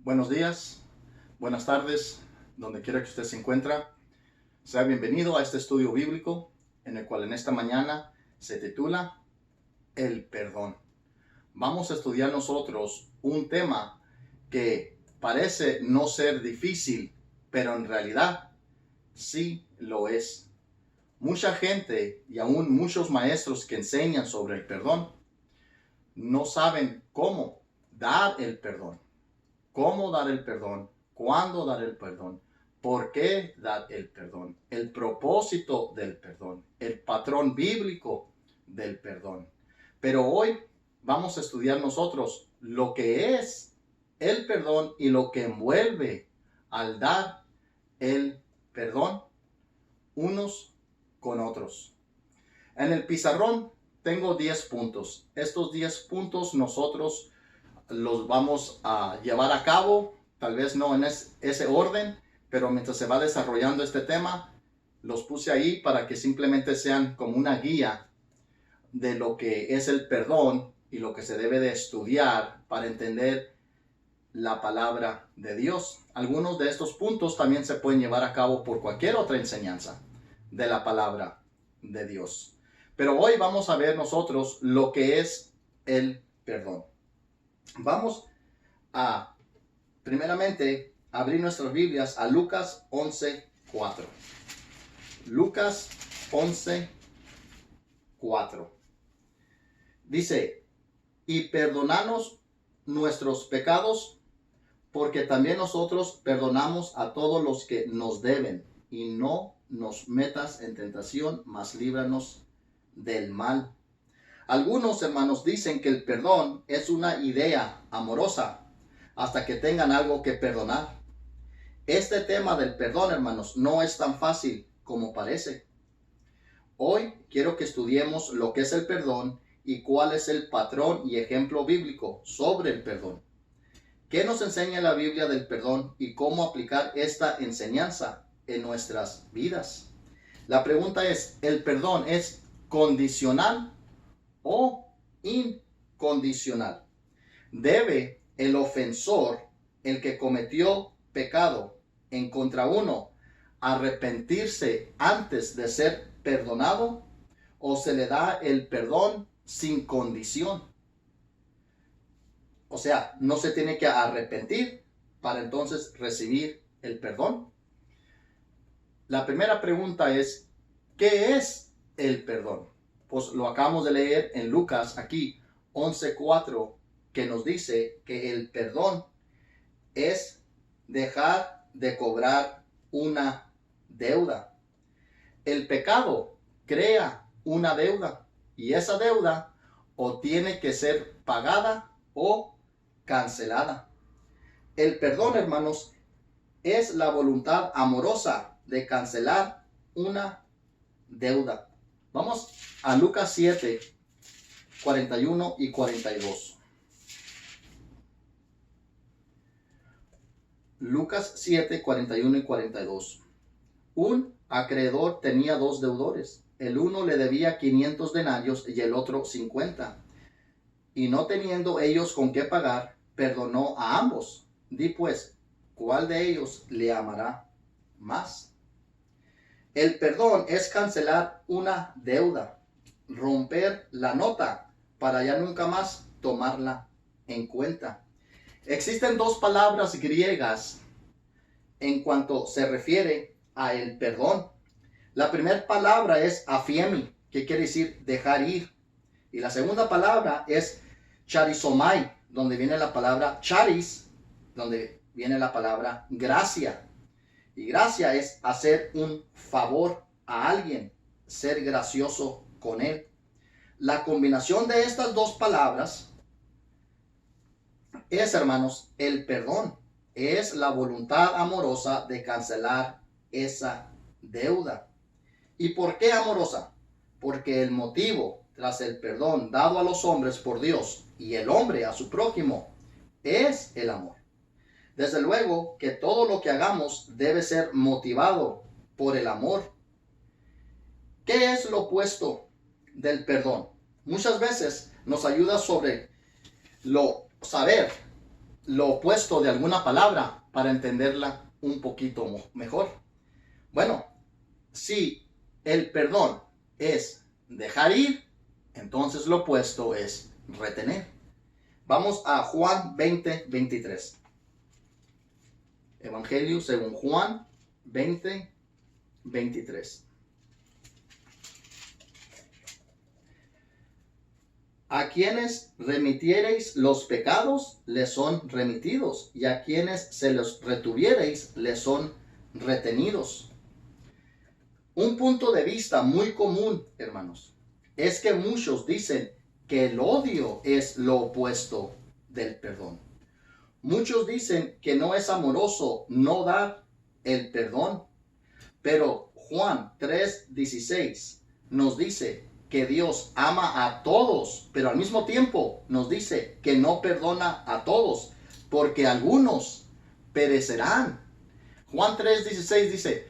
Buenos días, buenas tardes, donde quiera que usted se encuentra. Sea bienvenido a este estudio bíblico, en el cual en esta mañana se titula El perdón. Vamos a estudiar nosotros un tema que parece no ser difícil, pero en realidad sí lo es. Mucha gente y aún muchos maestros que enseñan sobre el perdón no saben cómo dar el perdón. Cómo dar el perdón, cuándo dar el perdón, por qué dar el perdón, el propósito del perdón, el patrón bíblico del perdón. Pero hoy vamos a estudiar nosotros lo que es el perdón y lo que envuelve al dar el perdón unos con otros. En el pizarrón tengo 10 puntos. Estos 10 puntos nosotros los vamos a llevar a cabo, tal vez no en ese orden, pero mientras se va desarrollando este tema, los puse ahí para que simplemente sean como una guía de lo que es el perdón y lo que se debe de estudiar para entender la palabra de Dios. Algunos de estos puntos también se pueden llevar a cabo por cualquier otra enseñanza de la palabra de Dios. Pero hoy vamos a ver nosotros lo que es el perdón. Vamos a, primeramente, abrir nuestras Biblias a Lucas 11:4. Lucas 11:4. Dice, y perdonanos nuestros pecados, porque también nosotros perdonamos a todos los que nos deben, y no nos metas en tentación, mas líbranos del mal. Algunos hermanos dicen que el perdón es una idea amorosa hasta que tengan algo que perdonar. Este tema del perdón, hermanos, no es tan fácil como parece. Hoy quiero que estudiemos lo que es el perdón y cuál es el patrón y ejemplo bíblico sobre el perdón. ¿Qué nos enseña la Biblia del perdón y cómo aplicar esta enseñanza en nuestras vidas? La pregunta es, ¿el perdón es condicional o incondicional? ¿Debe el ofensor, el que cometió pecado en contra uno, arrepentirse antes de ser perdonado, o se le da el perdón sin condición? O sea, no se tiene que arrepentir para entonces recibir el perdón. La primera pregunta es, ¿qué es el perdón? Pues lo acabamos de leer en Lucas aquí 11:4, que nos dice que el perdón es dejar de cobrar una deuda. El pecado crea una deuda y esa deuda o tiene que ser pagada o cancelada. El perdón, hermanos, es la voluntad amorosa de cancelar una deuda. Vamos a Lucas 7:41 y 42. Lucas 7:41 y 42. Un acreedor tenía dos deudores. El uno le debía 500 denarios y el otro 50. Y no teniendo ellos con qué pagar, perdonó a ambos. Di pues, ¿cuál de ellos le amará más? El perdón es cancelar una deuda, romper la nota para ya nunca más tomarla en cuenta. Existen dos palabras griegas en cuanto se refiere a el perdón. La primera palabra es aphiemi, que quiere decir dejar ir. Y la segunda palabra es charizomai, donde viene la palabra charis, donde viene la palabra gracia. Y gracia es hacer un favor a alguien, ser gracioso con él. La combinación de estas dos palabras es, hermanos, el perdón. Es la voluntad amorosa de cancelar esa deuda. ¿Y por qué amorosa? Porque el motivo tras el perdón dado a los hombres por Dios y el hombre a su prójimo es el amor. Desde luego que todo lo que hagamos debe ser motivado por el amor. ¿Qué es lo opuesto del perdón? Muchas veces nos ayuda sobre saber lo opuesto de alguna palabra para entenderla un poquito mejor? Bueno, si el perdón es dejar ir, entonces lo opuesto es retener. Vamos a Juan 20:23. Evangelio según Juan 20:23. A quienes remitiereis los pecados, les son remitidos, y a quienes se los retuviereis, les son retenidos. Un punto de vista muy común, hermanos, es que muchos dicen que el odio es lo opuesto del perdón. Muchos dicen que no es amoroso no dar el perdón, pero Juan 3:16 nos dice que Dios ama a todos, pero al mismo tiempo nos dice que no perdona a todos, porque algunos perecerán. Juan 3:16 dice,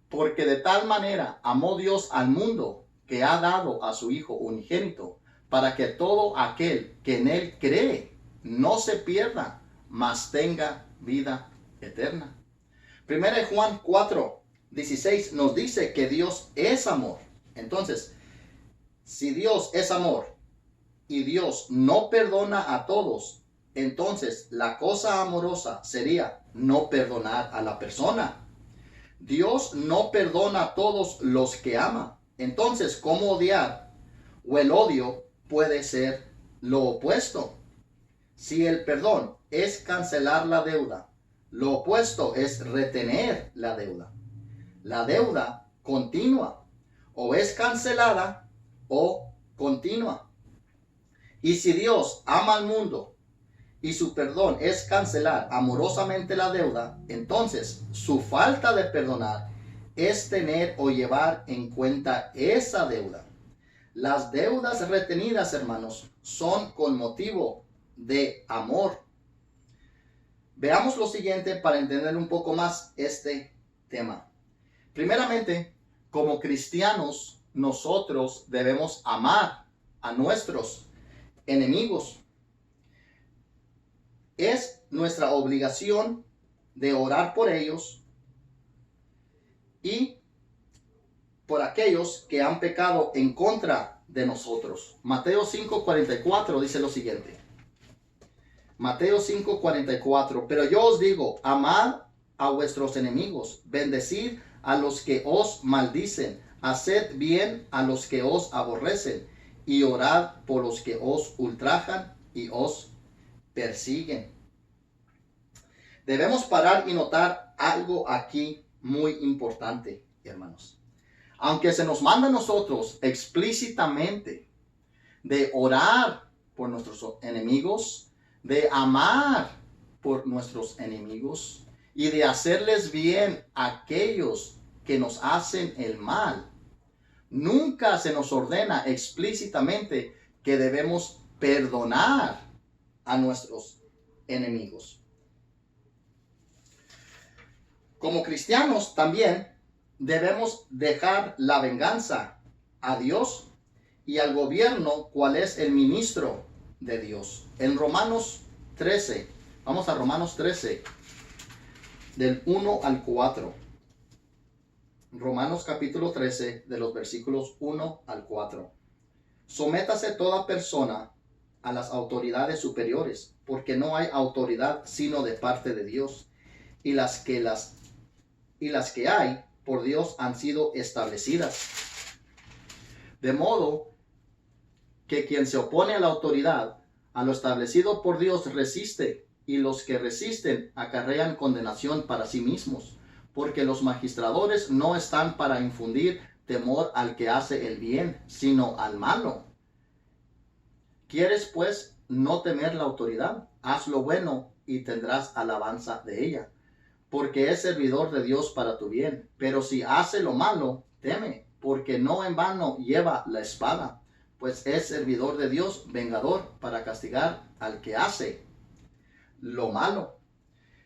porque de tal manera amó Dios al mundo, que ha dado a su Hijo unigénito, para que todo aquel que en él cree no se pierda, mas tenga vida eterna. Primera de Juan 4:16 nos dice que Dios es amor. Entonces, si Dios es amor y Dios no perdona a todos, entonces la cosa amorosa sería no perdonar a la persona. Dios no perdona a todos los que ama. Entonces, ¿cómo odiar? O el odio puede ser lo opuesto. Si el perdón es cancelar la deuda, lo opuesto es retener la deuda. La deuda continua o es cancelada o continua. Y si Dios ama al mundo y su perdón es cancelar amorosamente la deuda, entonces su falta de perdonar es tener o llevar en cuenta esa deuda. Las deudas retenidas, hermanos, son con motivo de amor. Veamos lo siguiente para entender un poco más este tema. Primeramente, como cristianos, nosotros debemos amar a nuestros enemigos. Es nuestra obligación de orar por ellos y por aquellos que han pecado en contra de nosotros. Mateo 5:44 dice lo siguiente. Mateo 5:44. Pero yo os digo, amad a vuestros enemigos, bendecid a los que os maldicen, haced bien a los que os aborrecen, y orad por los que os ultrajan y os persiguen. Debemos parar y notar algo aquí muy importante, hermanos. Aunque se nos manda a nosotros explícitamente de orar por nuestros enemigos, de amar por nuestros enemigos y de hacerles bien a aquellos que nos hacen el mal, nunca se nos ordena explícitamente que debemos perdonar a nuestros enemigos. Como cristianos también debemos dejar la venganza a Dios y al gobierno, cual es el ministro de Dios. En Romanos 13, vamos a Romanos 13, del 1 al 4. Romanos capítulo 13, de los versículos 1 al 4. Sométase toda persona a las autoridades superiores, porque no hay autoridad sino de parte de Dios, y las que hay por Dios han sido establecidas. De modo que quien se opone a la autoridad, a lo establecido por Dios, resiste, y los que resisten acarrean condenación para sí mismos, porque los magistradores no están para infundir temor al que hace el bien, sino al malo. ¿Quieres pues no temer la autoridad? Haz lo bueno y tendrás alabanza de ella, porque es servidor de Dios para tu bien. Pero si hace lo malo, teme, porque no en vano lleva la espada, pues es servidor de Dios, vengador para castigar al que hace lo malo.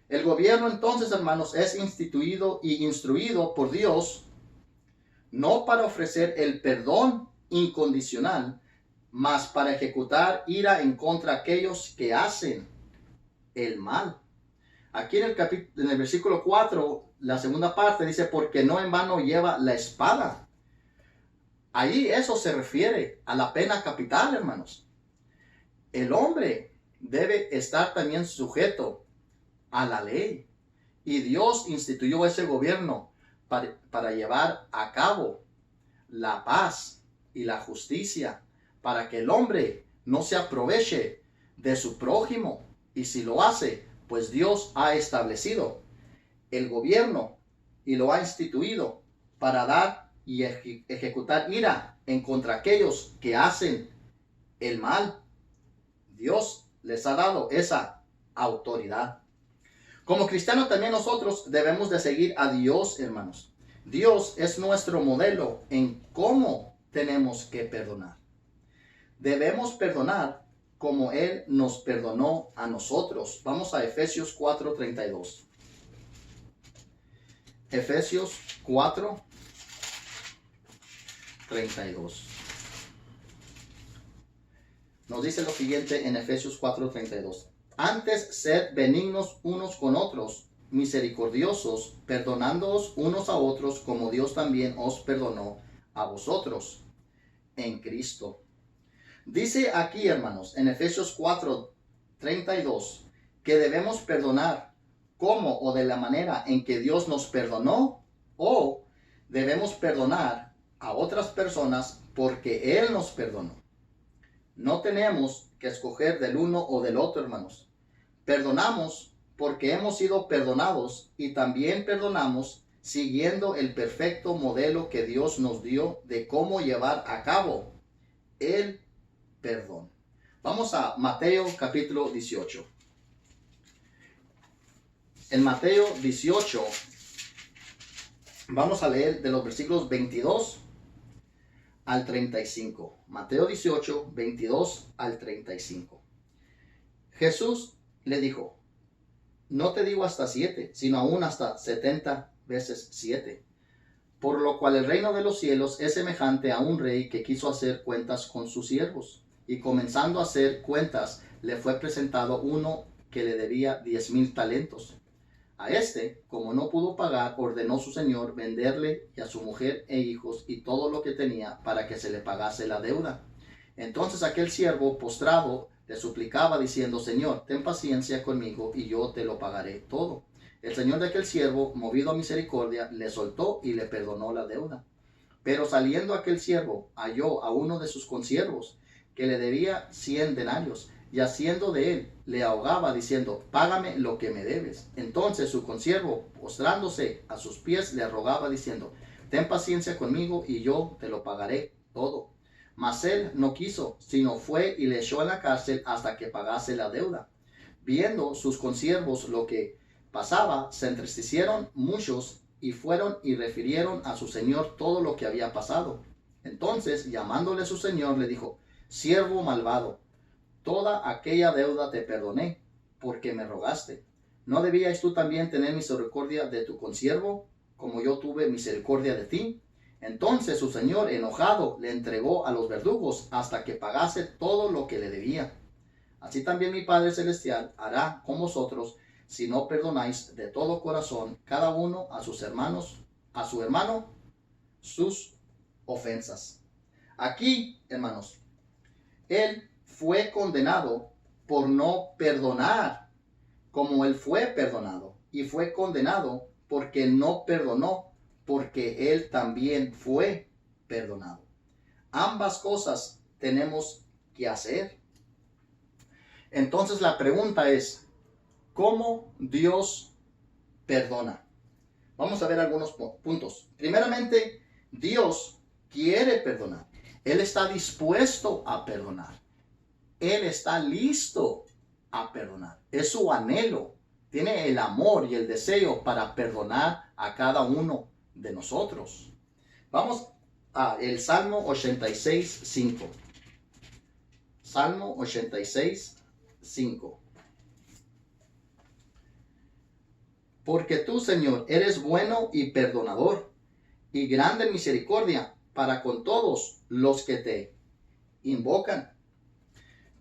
El gobierno entonces, hermanos, es instituido y instruido por Dios, no para ofrecer el perdón incondicional, mas para ejecutar ira en contra de aquellos que hacen el mal. Aquí en el versículo 4, la segunda parte dice, porque no en vano lleva la espada. Ahí eso se refiere a la pena capital, hermanos. El hombre debe estar también sujeto a la ley. Y Dios instituyó ese gobierno para llevar a cabo la paz y la justicia, para que el hombre no se aproveche de su prójimo. Y si lo hace, pues Dios ha establecido el gobierno y lo ha instituido para dar y ejecutar ira en contra aquellos que hacen el mal. Dios les ha dado esa autoridad. Como cristianos también nosotros debemos de seguir a Dios, hermanos. Dios es nuestro modelo en cómo tenemos que perdonar. Debemos perdonar como Él nos perdonó a nosotros. Vamos a Efesios 4:32. Efesios 4:32. Nos dice lo siguiente en Efesios 4:32. Antes, sed benignos unos con otros, misericordiosos, perdonándoos unos a otros, como Dios también os perdonó a vosotros en Cristo. Dice aquí, hermanos, en Efesios 4:32, que debemos perdonar como o de la manera en que Dios nos perdonó, o debemos perdonar a otras personas porque Él nos perdonó. No tenemos que escoger del uno o del otro, hermanos. Perdonamos porque hemos sido perdonados y también perdonamos siguiendo el perfecto modelo que Dios nos dio de cómo llevar a cabo el perdón. Vamos a Mateo capítulo 18. En Mateo 18 vamos a leer de los versículos 22 al 35. Mateo 18, 22 al 35. Jesús le dijo, no te digo hasta 7, sino aún hasta 70 veces 7. Por lo cual el reino de los cielos es semejante a un rey que quiso hacer cuentas con sus siervos. Y comenzando a hacer cuentas, le fue presentado uno que le debía 10,000 talentos. A este, como no pudo pagar, ordenó su señor venderle y a su mujer e hijos y todo lo que tenía para que se le pagase la deuda. Entonces aquel siervo postrado le suplicaba diciendo, Señor, ten paciencia conmigo y yo te lo pagaré todo. El señor de aquel siervo, movido a misericordia, le soltó y le perdonó la deuda. Pero saliendo aquel siervo, halló a uno de sus consiervos que le debía 100 denarios, y haciendo de él, le ahogaba diciendo, págame lo que me debes. Entonces su consiervo, postrándose a sus pies, le rogaba diciendo, ten paciencia conmigo y yo te lo pagaré todo. Mas él no quiso, sino fue y le echó en la cárcel hasta que pagase la deuda. Viendo sus consiervos lo que pasaba, se entristecieron muchos y fueron y refirieron a su señor todo lo que había pasado. Entonces, llamándole su señor, le dijo, siervo malvado, toda aquella deuda te perdoné, porque me rogaste. ¿No debías tú también tener misericordia de tu consiervo, como yo tuve misericordia de ti? Entonces su señor, enojado, le entregó a los verdugos hasta que pagase todo lo que le debía. Así también mi Padre Celestial hará con vosotros, si no perdonáis de todo corazón cada uno a sus hermanos, a su hermano, sus ofensas. Aquí, hermanos, él fue condenado por no perdonar como él fue perdonado, y fue condenado porque no perdonó porque él también fue perdonado. Ambas cosas tenemos que hacer. Entonces la pregunta es, ¿cómo Dios perdona? Vamos a ver algunos puntos. Primeramente, Dios quiere perdonar. Él está dispuesto a perdonar. Él está listo a perdonar. Es su anhelo. Tiene el amor y el deseo para perdonar a cada uno de nosotros. Vamos a el Salmo 86:5. Salmo 86:5. Porque tú, Señor, eres bueno y perdonador, y grande en misericordia para con todos los que te invocan.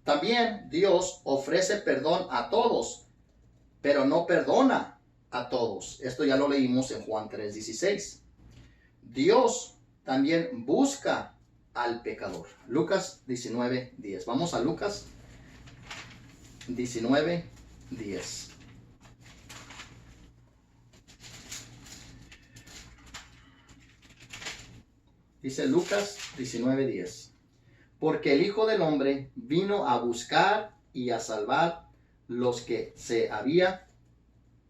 También Dios ofrece perdón a todos, pero no perdona a todos. Esto ya lo leímos en Juan 3:16. Dios también busca al pecador. Lucas 19:10. Vamos a Lucas 19:10. Dice Lucas 19:10. Porque el Hijo del Hombre vino a buscar y a salvar los que se había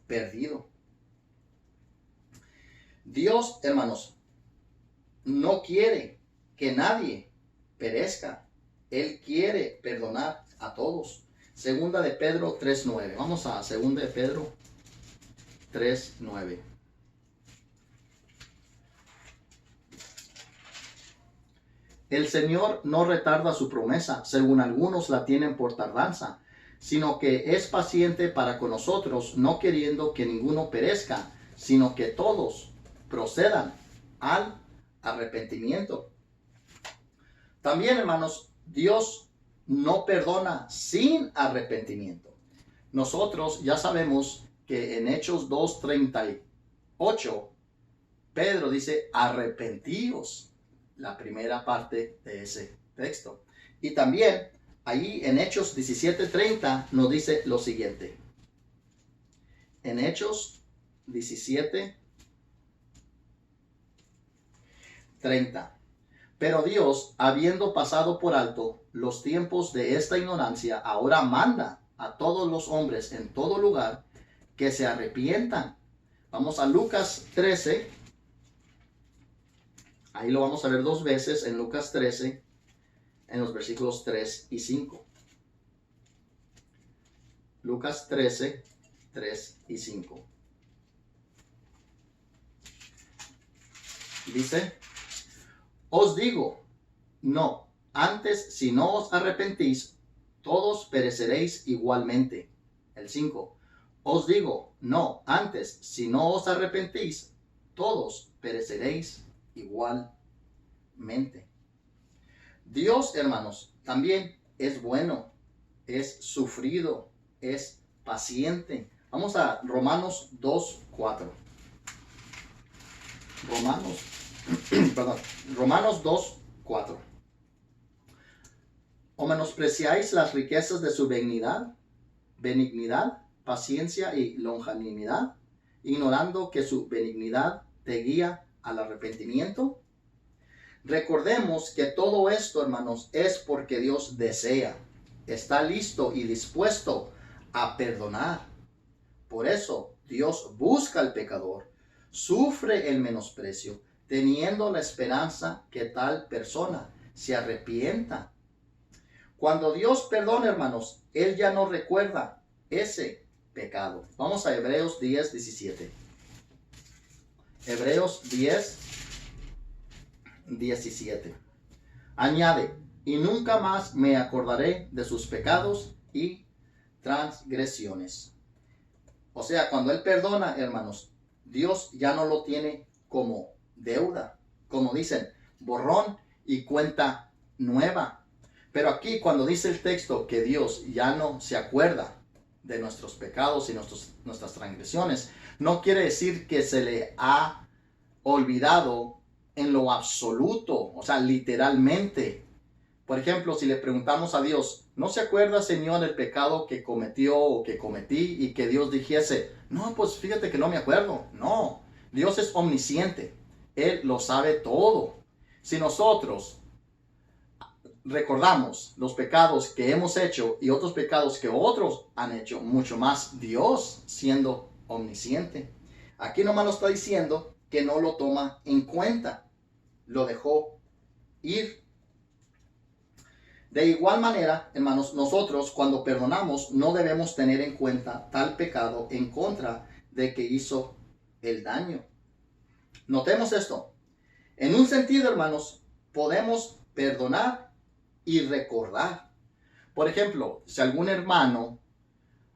perdido. Dios, hermanos, no quiere que nadie perezca. Él quiere perdonar a todos. Segunda de Pedro 3:9. Vamos a Segunda de Pedro 3:9. El Señor no retarda su promesa, según algunos la tienen por tardanza, sino que es paciente para con nosotros, no queriendo que ninguno perezca, sino que todos procedan al arrepentimiento. También, hermanos, Dios no perdona sin arrepentimiento. Nosotros ya sabemos que en Hechos 2:38, Pedro dice, arrepentíos, la primera parte de ese texto. Y también ahí en Hechos 17:30 nos dice lo siguiente. En Hechos 17:30. Pero Dios, habiendo pasado por alto los tiempos de esta ignorancia, ahora manda a todos los hombres en todo lugar que se arrepientan. Vamos a Lucas 13. Ahí lo vamos a ver dos veces en Lucas 13, en los versículos 3 y 5. Lucas 13, 3 y 5. Dice, os digo, no, antes si no os arrepentís, todos pereceréis igualmente. El 5. Os digo, no, antes si no os arrepentís, todos pereceréis igualmente. Dios, hermanos, también es bueno, es sufrido, es paciente. Vamos a Romanos 2:4. Romanos 2:4. ¿O menospreciáis las riquezas de su benignidad, paciencia y longanimidad, ignorando que su benignidad te guía al arrepentimiento? Recordemos que todo esto, hermanos, es porque Dios desea, está listo y dispuesto a perdonar. Por eso Dios busca al pecador, sufre el menosprecio, teniendo la esperanza que tal persona se arrepienta. Cuando Dios perdona, hermanos, Él ya no recuerda ese pecado. Vamos a Hebreos 10:17. Hebreos 10:17. Añade, y nunca más me acordaré de sus pecados y transgresiones. O sea, cuando Él perdona, hermanos, Dios ya no lo tiene como deuda. Como dicen, borrón y cuenta nueva. Pero aquí cuando dice el texto que Dios ya no se acuerda de nuestros pecados y nuestras transgresiones, no quiere decir que se le ha olvidado en lo absoluto, o sea, literalmente. Por ejemplo, si le preguntamos a Dios, ¿no se acuerda, Señor, el pecado que cometió o que cometí? Y que Dios dijese, no, pues fíjate que no me acuerdo. No, Dios es omnisciente. Él lo sabe todo. Si nosotros recordamos los pecados que hemos hecho y otros pecados que otros han hecho, mucho más Dios siendo omnisciente. Aquí nomás nos está diciendo que no lo toma en cuenta. Lo dejó ir. De igual manera, hermanos, nosotros cuando perdonamos no debemos tener en cuenta tal pecado en contra de que hizo el daño. Notemos esto. En un sentido, hermanos, podemos perdonar y recordar. Por ejemplo, si algún hermano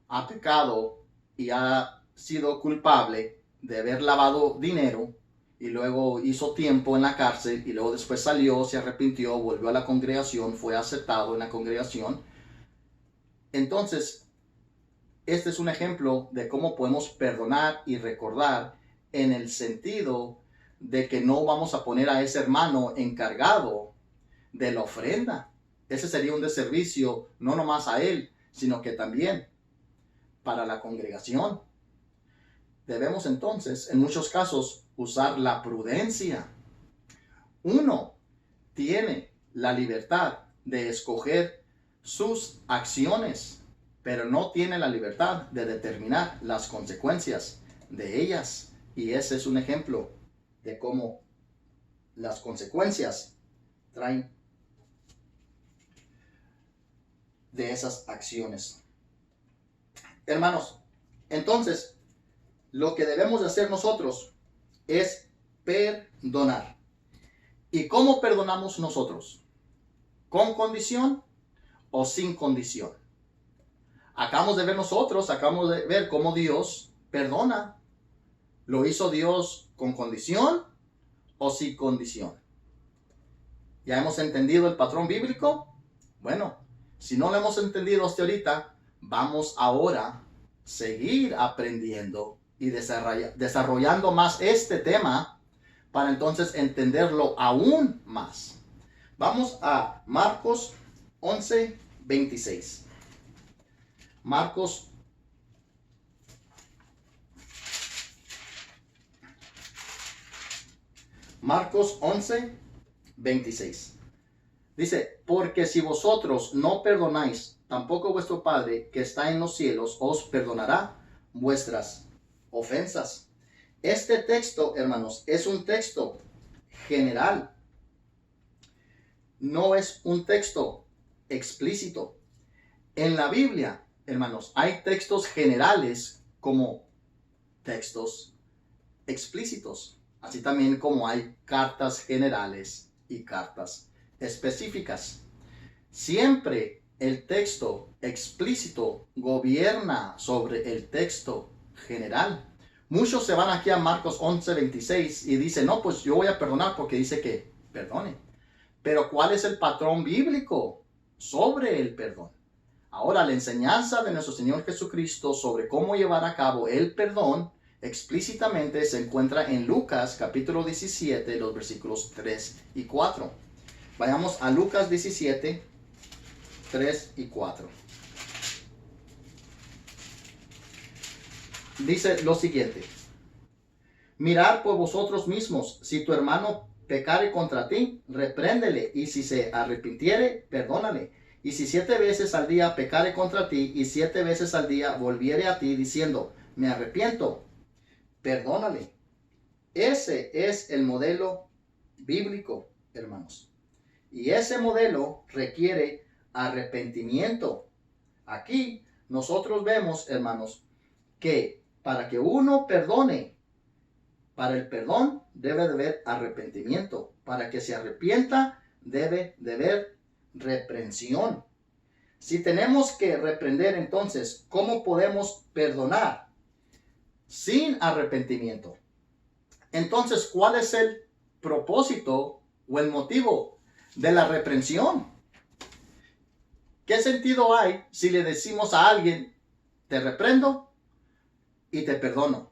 ha pecado y ha sido culpable de haber lavado dinero y luego hizo tiempo en la cárcel y luego después salió, se arrepintió, volvió a la congregación, fue aceptado en la congregación, entonces este es un ejemplo de cómo podemos perdonar y recordar en el sentido de que no vamos a poner a ese hermano encargado de la ofrenda. Ese sería un deservicio no nomás a él, sino que también para la congregación. Debemos entonces, en muchos casos, usar la prudencia. Uno tiene la libertad de escoger sus acciones, pero no tiene la libertad de determinar las consecuencias de ellas. Y ese es un ejemplo de cómo las consecuencias traen de esas acciones. Hermanos, entonces, lo que debemos de hacer nosotros es perdonar. ¿Y cómo perdonamos nosotros? ¿Con condición o sin condición? Acabamos de ver cómo Dios perdona. ¿Lo hizo Dios con condición o sin condición? ¿Ya hemos entendido el patrón bíblico? Bueno, si no lo hemos entendido hasta ahorita, vamos ahora a seguir aprendiendo y desarrollando más este tema para entonces entenderlo aún más. Vamos a Marcos 11:26. Marcos 11:26. Dice, porque si vosotros no perdonáis, tampoco vuestro Padre que está en los cielos os perdonará vuestras ofensas. Este texto, hermanos, es un texto general. No es un texto explícito. En la Biblia, hermanos, hay textos generales como textos explícitos. Así también como hay cartas generales y cartas específicas. Siempre el texto explícito gobierna sobre el texto general. Muchos se van aquí a Marcos 11:26 y dicen, no, pues yo voy a perdonar porque dice que perdone. Pero ¿cuál es el patrón bíblico sobre el perdón? Ahora, la enseñanza de nuestro Señor Jesucristo sobre cómo llevar a cabo el perdón explícitamente se encuentra en Lucas capítulo 17, los versículos 3 y 4. Vayamos a Lucas 17, 3 y 4. Dice lo siguiente: mirad por vosotros mismos, si tu hermano pecare contra ti, repréndele, y si se arrepintiere, perdónale. Y si 7 veces al día pecare contra ti, y 7 veces al día volviere a ti diciendo, me arrepiento, perdónale. Ese es el modelo bíblico, hermanos. Y ese modelo requiere arrepentimiento. Aquí nosotros vemos, hermanos, que para que uno perdone, para el perdón debe de haber arrepentimiento. Para que se arrepienta debe de haber reprensión. Si tenemos que reprender, entonces, ¿cómo podemos perdonar sin arrepentimiento? Entonces, ¿cuál es el propósito o el motivo de la reprensión? ¿Qué sentido hay si le decimos a alguien, te reprendo y te perdono,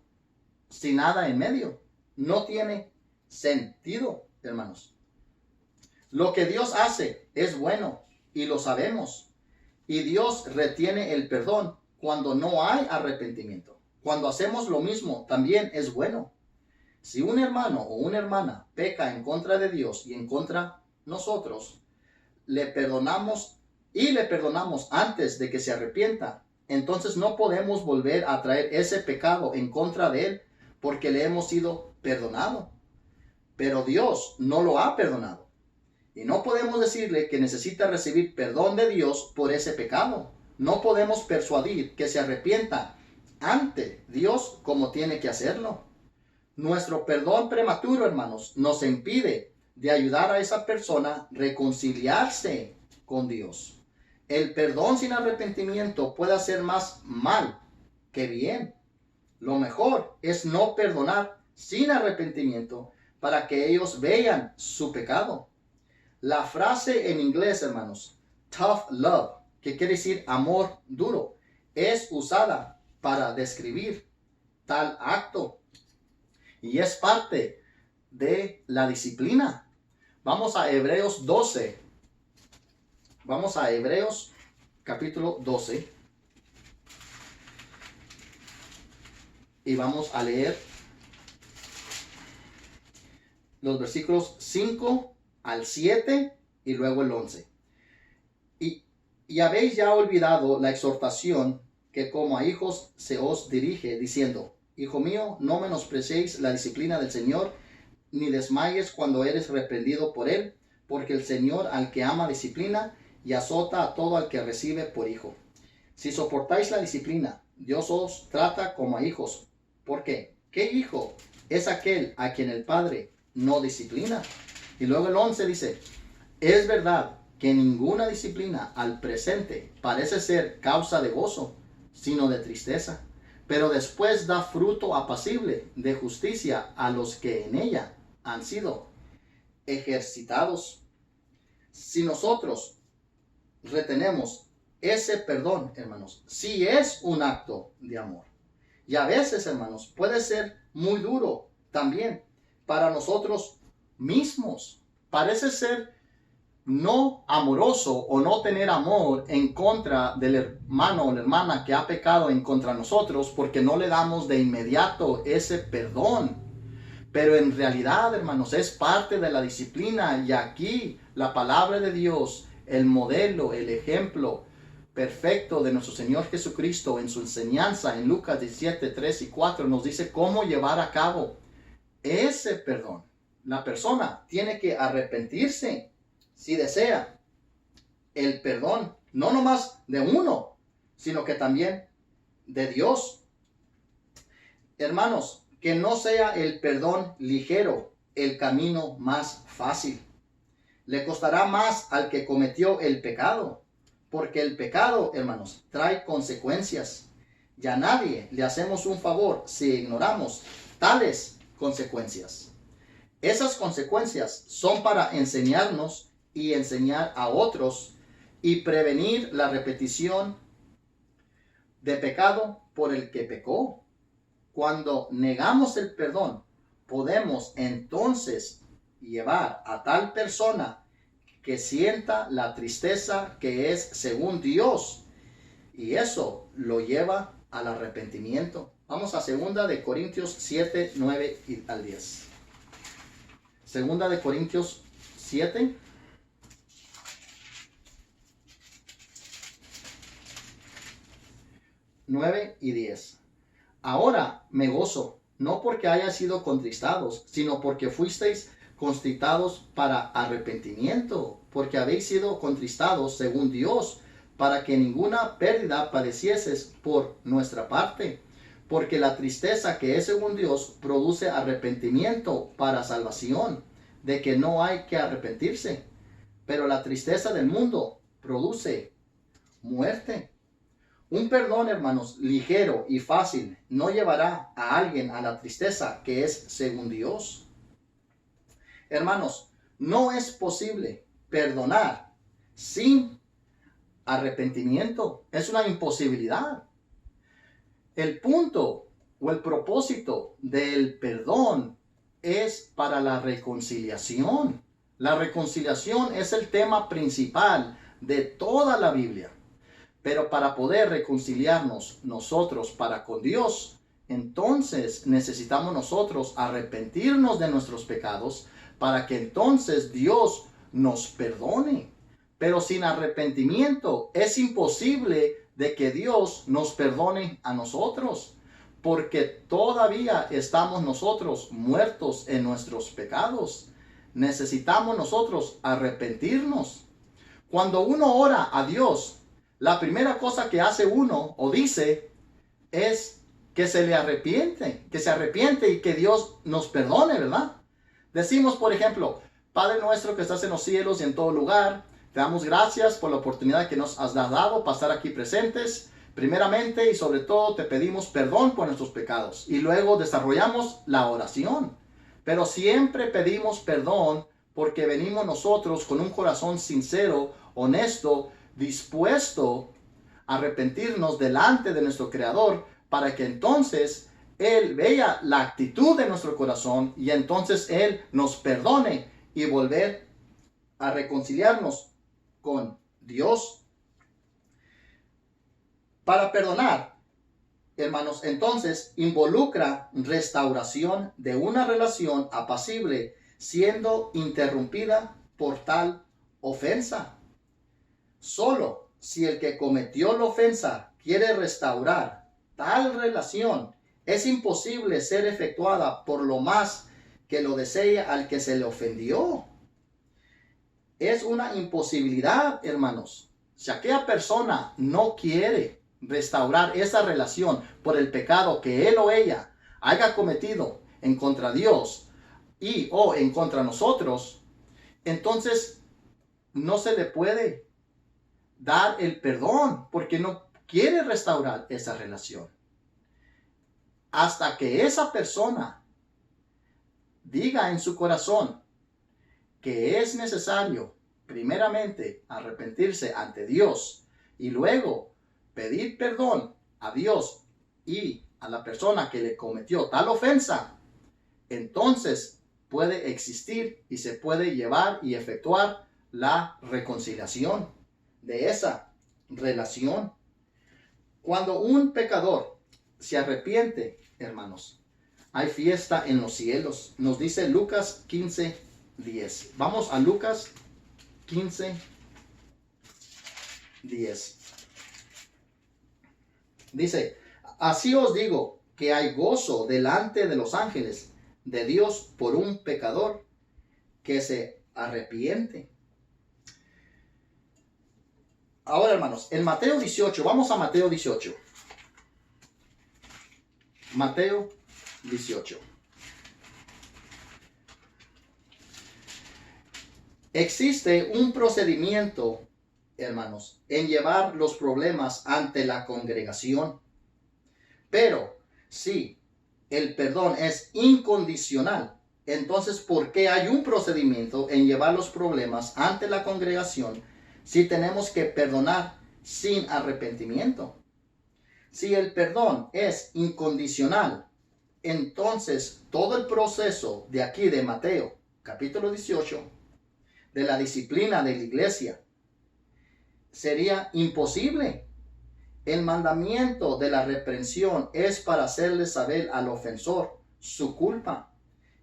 sin nada en medio? No tiene sentido, hermanos. Lo que Dios hace es bueno y lo sabemos. Y Dios retiene el perdón cuando no hay arrepentimiento. Cuando hacemos lo mismo, también es bueno. Si un hermano o una hermana peca en contra de Dios y en contra de nosotros, le perdonamos antes de que se arrepienta, entonces no podemos volver a traer ese pecado en contra de él porque le hemos sido perdonado. Pero Dios no lo ha perdonado. Y no podemos decirle que necesita recibir perdón de Dios por ese pecado. No podemos persuadir que se arrepienta ante Dios como tiene que hacerlo. Nuestro perdón prematuro, hermanos, nos impide de ayudar a esa persona a reconciliarse con Dios. El perdón sin arrepentimiento puede hacer más mal que bien. Lo mejor es no perdonar sin arrepentimiento para que ellos vean su pecado. La frase en inglés, hermanos, tough love, que quiere decir amor duro, es usada para describir tal acto y es parte de la disciplina. Vamos a Hebreos 12. Vamos a Hebreos capítulo 12. Y vamos a leer los versículos 5 al 7 y luego el 11. Y habéis ya olvidado la exhortación que como a hijos se os dirige, diciendo: Hijo mío, no menospreciéis la disciplina del Señor, ni desmayes cuando eres reprendido por él, porque el Señor al que ama disciplina y azota a todo al que recibe por hijo. Si soportáis la disciplina, Dios os trata como a hijos. ¿Por qué? ¿Qué hijo es aquel a quien el Padre no disciplina? Y luego el 11 dice: es verdad que ninguna disciplina al presente parece ser causa de gozo, sino de tristeza, pero después da fruto apacible de justicia a los que en ella han sido ejercitados. Si nosotros retenemos ese perdón, hermanos, sí es un acto de amor. Y a veces, hermanos, puede ser muy duro también para nosotros mismos. Parece ser no amoroso o no tener amor en contra del hermano o la hermana que ha pecado en contra de nosotros, porque no le damos de inmediato ese perdón. Pero en realidad, hermanos, es parte de la disciplina, y aquí la palabra de Dios, el modelo, el ejemplo perfecto de nuestro Señor Jesucristo en su enseñanza en Lucas 17, 3 y 4 nos dice cómo llevar a cabo ese perdón. La persona tiene que arrepentirse si desea el perdón, no nomás de uno, sino que también de Dios. Hermanos, que no sea el perdón ligero el camino más fácil. Le costará más al que cometió el pecado, porque el pecado, hermanos, trae consecuencias. Y a nadie le hacemos un favor si ignoramos tales consecuencias. Esas consecuencias son para enseñarnos y enseñar a otros y prevenir la repetición de pecado por el que pecó. Cuando negamos el perdón, podemos entonces llevar a tal persona que sienta la tristeza que es según Dios, y eso lo lleva al arrepentimiento. Vamos a 2 de Corintios 7, 9 y al 10. 2 de Corintios 7. 9 y 10. Ahora me gozo, no porque haya sido contristados, sino porque fuisteis contristados para arrepentimiento, porque habéis sido contristados según Dios, para que ninguna pérdida padecieses por nuestra parte, porque la tristeza que es según Dios produce arrepentimiento para salvación, de que no hay que arrepentirse, pero la tristeza del mundo produce muerte. Un perdón, hermanos, ligero y fácil no llevará a alguien a la tristeza que es según Dios. Hermanos, no es posible perdonar sin arrepentimiento. Es una imposibilidad. El punto o el propósito del perdón es para la reconciliación. La reconciliación es el tema principal de toda la Biblia. Pero para poder reconciliarnos nosotros para con Dios, entonces necesitamos nosotros arrepentirnos de nuestros pecados para que entonces Dios nos perdone. Pero sin arrepentimiento es imposible de que Dios nos perdone a nosotros, porque todavía estamos nosotros muertos en nuestros pecados. Necesitamos nosotros arrepentirnos. Cuando uno ora a Dios, la primera cosa que hace uno o dice es que se le arrepiente, que se arrepiente y que Dios nos perdone, ¿verdad? Decimos, por ejemplo: Padre nuestro que estás en los cielos y en todo lugar, te damos gracias por la oportunidad que nos has dado para estar aquí presentes. Primeramente y sobre todo te pedimos perdón por nuestros pecados. Y luego desarrollamos la oración. Pero siempre pedimos perdón porque venimos nosotros con un corazón sincero, honesto, dispuesto arrepentirnos delante de nuestro Creador para que entonces Él vea la actitud de nuestro corazón y entonces Él nos perdone y volver a reconciliarnos con Dios. Para perdonar, hermanos, entonces involucra restauración de una relación apacible siendo interrumpida por tal ofensa. Solo si el que cometió la ofensa quiere restaurar tal relación, es imposible ser efectuada por lo más que lo desee al que se le ofendió. Es una imposibilidad, hermanos. Si aquella persona no quiere restaurar esa relación por el pecado que él o ella haya cometido en contra de Dios y o en contra de nosotros, entonces no se le puede dar el perdón porque no quiere restaurar esa relación. Hasta que esa persona diga en su corazón que es necesario primeramente arrepentirse ante Dios y luego pedir perdón a Dios y a la persona que le cometió tal ofensa, entonces puede existir y se puede llevar y efectuar la reconciliación de esa relación. Cuando un pecador se arrepiente, hermanos, hay fiesta en los cielos. Nos dice Lucas 15:10. Vamos a Lucas 15:10. Dice, así os digo que hay gozo delante de los ángeles de Dios por un pecador que se arrepiente. Ahora, hermanos, en Mateo 18, vamos a Mateo 18. Mateo 18. Existe un procedimiento, hermanos, en llevar los problemas ante la congregación. Pero si el perdón es incondicional, entonces ¿por qué hay un procedimiento en llevar los problemas ante la congregación si tenemos que perdonar sin arrepentimiento? Si el perdón es incondicional, entonces todo el proceso de aquí de Mateo, capítulo 18, de la disciplina de la iglesia, sería imposible. El mandamiento de la reprensión es para hacerle saber al ofensor su culpa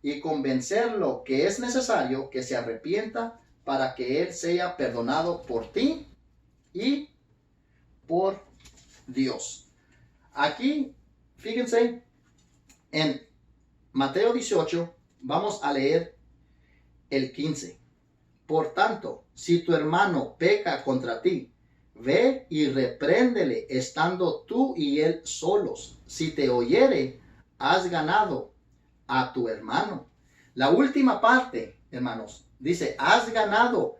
y convencerlo que es necesario que se arrepienta para que él sea perdonado por ti y por Dios. Aquí, fíjense, en Mateo 18, vamos a leer el 15. Por tanto, si tu hermano peca contra ti, ve y repréndele estando tú y él solos. Si te oyere, has ganado a tu hermano. La última parte, hermanos, dice, has ganado